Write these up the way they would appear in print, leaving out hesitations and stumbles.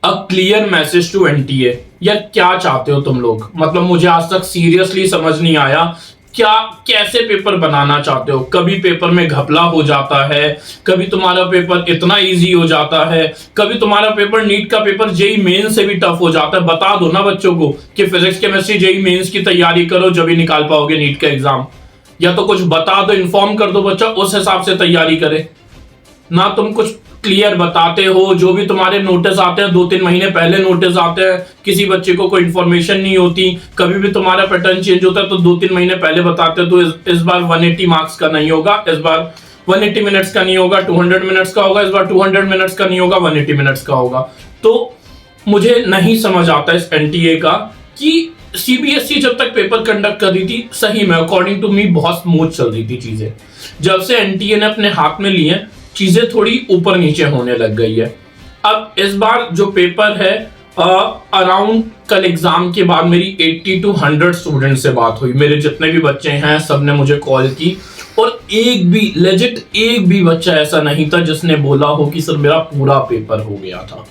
A clear message to NTA. यार क्या चाहते हो तुम लोग? मतलब मुझे आज तक सीरियसली समझ नहीं आया क्या कैसे पेपर बनाना चाहते हो। कभी पेपर में घपला हो जाता है, कभी तुम्हारा पेपर इतना इजी हो जाता है, कभी तुम्हारा पेपर नीट का पेपर जेई मेन से भी टफ हो जाता है। बता दो ना बच्चों को कि फिजिक्स केमिस्ट्री जेई मेंस की तैयारी करो, जब ही निकाल पाओगे नीट का एग्जाम। या तो कुछ बता दो, इन्फॉर्म कर दो बच्चा उस हिसाब से तैयारी करे। ना तुम कुछ क्लियर बताते हो, जो भी तुम्हारे नोटिस आते हैं 2-3 महीने पहले नोटिस आते हैं, किसी बच्चे को कोई इन्फॉर्मेशन नहीं होती। कभी भी तुम्हारा पैटर्न चेंज होता है तो 2-3 महीने पहले बताते हो। तो इस बार 180 मार्क्स का नहीं होगा, इस बार 180 मिनट्स का नहीं होगा, 200 मिनट्स का होगा। इस बार 200 मिनट्स का नहीं होगा, 180 मिनट्स का होगा। तो मुझे नहीं समझ आता इस एनटीए का कि सीबीएसई जब तक पेपर कंडक्ट कर रही थी, सही में अकॉर्डिंग टू मी बहुत स्मूथ चल रही थी चीजें। जब से एनटीए ने अपने हाथ में लिए, चीजें थोड़ी ऊपर नीचे होने लग गई है। अब इस बार जो पेपर है, अराउंड कल एग्जाम के बाद मेरी 80 to 100 स्टूडेंट से बात हुई। मेरे जितने भी बच्चे हैं सब ने मुझे कॉल की, और एक भी लेजिट एक भी बच्चा ऐसा नहीं था जिसने बोला हो कि सर मेरा पूरा पेपर हो गया था।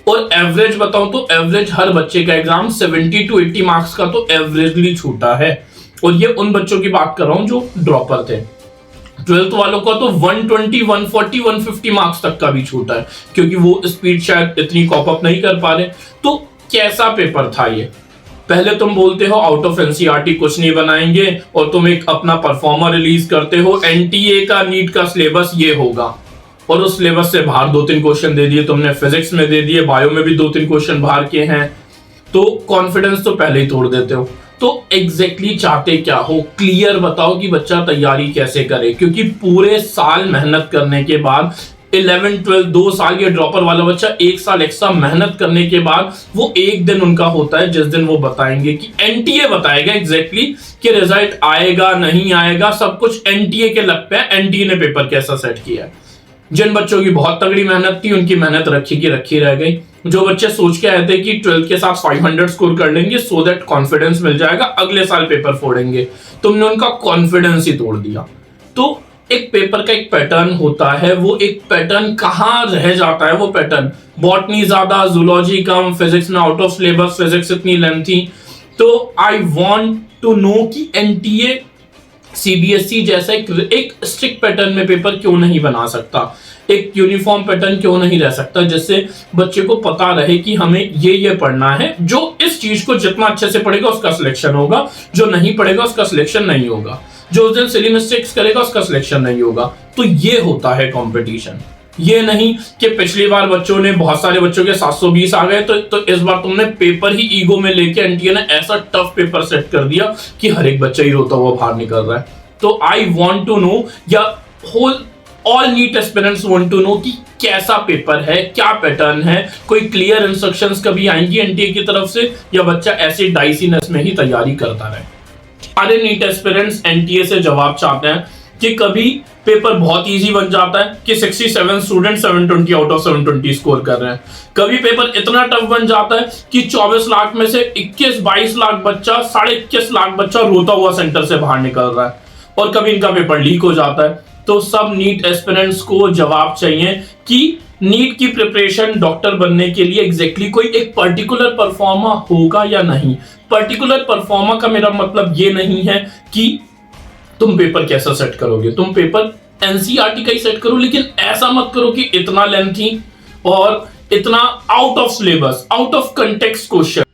और एवरेज बताऊं तो एवरेज हर बच्चे का एग्जाम 70 to 80 मार्क्स का तो एवरेजली छूटा है। और ये उन बच्चों की बात कर रहा हूं जो ड्रॉपर थे। 12th वालों का तो 120, 140, 150 मार्क्स तक का भी छूटा है, क्योंकि वो स्पीड शायद इतनी कॉप अप नहीं कर पा रहे। तो कैसा पेपर था ये? पहले तुम बोलते हो आउट ऑफ एनसीईआरटी कुछ नहीं बनाएंगे, और तुम एक अपना परफॉर्मर रिलीज करते हो, एनटीए का नीट का सिलेबस ये होगा, और उस सिलेबस से बाहर 2-3 क्वेश्चन दे दिए तुमने, फिजिक्स में दे दिए, बायो में भी 2-3 क्वेश्चन बाहर के हैं। तो कॉन्फिडेंस तो पहले ही तोड़ देते हो। तो एग्जैक्टली चाहते क्या हो? क्लियर बताओ कि बच्चा तैयारी कैसे करे, क्योंकि पूरे साल मेहनत करने के बाद 11, 12 2 साल ये ड्रॉपर वाला बच्चा 1 साल एक्स्ट्रा मेहनत करने के बाद वो एक दिन उनका होता है जिस दिन वो बताएंगे कि एनटीए बताएगा एग्जैक्टली कि रिजल्ट आएगा नहीं आएगा। सब कुछ एनटीए के लग पे है, एनटीए ने पेपर कैसा सेट किया है। जिन बच्चों की बहुत तगड़ी मेहनत थी उनकी मेहनत रखी की रखी रह गई। जो बच्चे सोच के आए थे कि 12th के साथ 500 स्कोर कर लेंगे सो दैट कॉन्फिडेंस मिल जाएगा, अगले साल पेपर फोड़ेंगे, तुमने उनका कॉन्फिडेंस ही तोड़ दिया। तो एक पेपर का एक पैटर्न होता है, वो एक पैटर्न कहाँ रह जाता है? वो पैटर्न बॉटनी ज्यादा, जूलॉजी कम, फिजिक्स में आउट ऑफ सिलेबस, फिजिक्स इतनी लेंथी। तो आई वांट टू नो कि एनटीए सीबीएसई जैसा एक स्ट्रिक्ट पैटर्न में पेपर क्यों नहीं बना सकता, एक यूनिफॉर्म पैटर्न क्यों नहीं रह सकता, जिससे बच्चे को पता रहे कि हमें ये पढ़ना है। जो इस चीज को जितना अच्छे से पढ़ेगा उसका सिलेक्शन होगा, जो नहीं पढ़ेगा उसका सिलेक्शन नहीं होगा, जो उस दिन सिली मिस्टेक्स करेगा उसका सिलेक्शन नहीं होगा। तो ये होता है कंपटीशन। ये नहीं कि पिछली बार बच्चों ने, बहुत सारे बच्चों के 720 आ गए तो इस बार तुमने पेपर ही ईगो में लेके एनटीए ने ऐसा टफ पेपर सेट कर दिया कि हर एक बच्चा ही रोता हुआ बाहर निकल रहा है। तो आई वांट टू नो, या whole all NEET aspirants want to know कि कैसा पेपर है, क्या पैटर्न है, कोई क्लियर इंस्ट्रक्शंस कभी आएंगी एनटीए की तरफ से, या बच्चा ऐसे डाइसीनेस में ही तैयारी करता रहे। सारे नीट एस्पिरेंट्स एनटीए से जवाब चाहते हैं कि कभी पेपर बहुत इजी बन जाता है कि 67 स्टूडेंट 720 आउट ऑफ 720 स्कोर कर रहे हैं, कभी पेपर इतना टफ बन जाता है कि 24 लाख में से 21-22 लाख बच्चा, 21.5 लाख बच्चा रोता हुआ सेंटर से बाहर निकल रहा है, और कभी इनका पेपर लीक हो जाता है। तो सब नीट एस्पिरेंट्स को जवाब चाहिए कि नीट की प्रिपरेशन डॉक्टर बनने के लिए एग्जैक्टली कोई एक पर्टिकुलर परफॉर्मा होगा या नहीं। पर्टिकुलर परफॉर्मा का मेरा मतलब ये नहीं है कि तुम पेपर कैसा सेट करोगे, तुम पेपर एनसीईआरटी का ही सेट करो, लेकिन ऐसा मत करो कि इतना लेंथी और इतना out of syllabus, out of context question.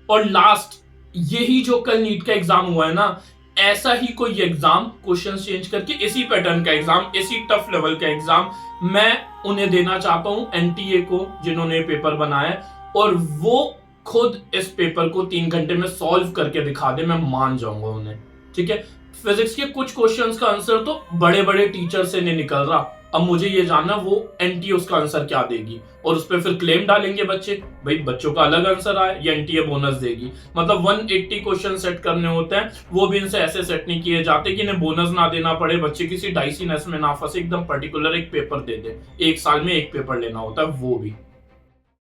और लास्ट, यही जो कल नीट का एग्जाम हुआ है ना, ऐसा ही कोई एग्जाम क्वेश्चन चेंज करके इसी पैटर्न का एग्जाम, इसी टफ लेवल का एग्जाम मैं उन्हें देना चाहता हूं, एनटीए को, जिन्होंने पेपर बनाया, और वो खुद इस पेपर को 3 घंटे में सॉल्व करके दिखा दे, मैं मान जाऊंगा उन्हें। ठीक है, फिजिक्स के कुछ क्वेश्चंस का आंसर तो बड़े बड़े टीचर से नहीं निकल रहा, अब मुझे ये जानना वो एनटीए उसका आंसर क्या देगी, और उस पर फिर क्लेम डालेंगे बच्चे, भाई बच्चों का अलग आंसर आया, या एनटीए बोनस देगी। मतलब 180 क्वेश्चन सेट करने होते हैं, वो भी इनसे ऐसे सेट नहीं किए जाते कि इन्हें बोनस ना देना पड़े, बच्चे किसी डाइसीनेस में ना फंसे, एकदम पर्टिकुलर एक पेपर दे दे, 1 साल में एक पेपर लेना होता है, वो भी।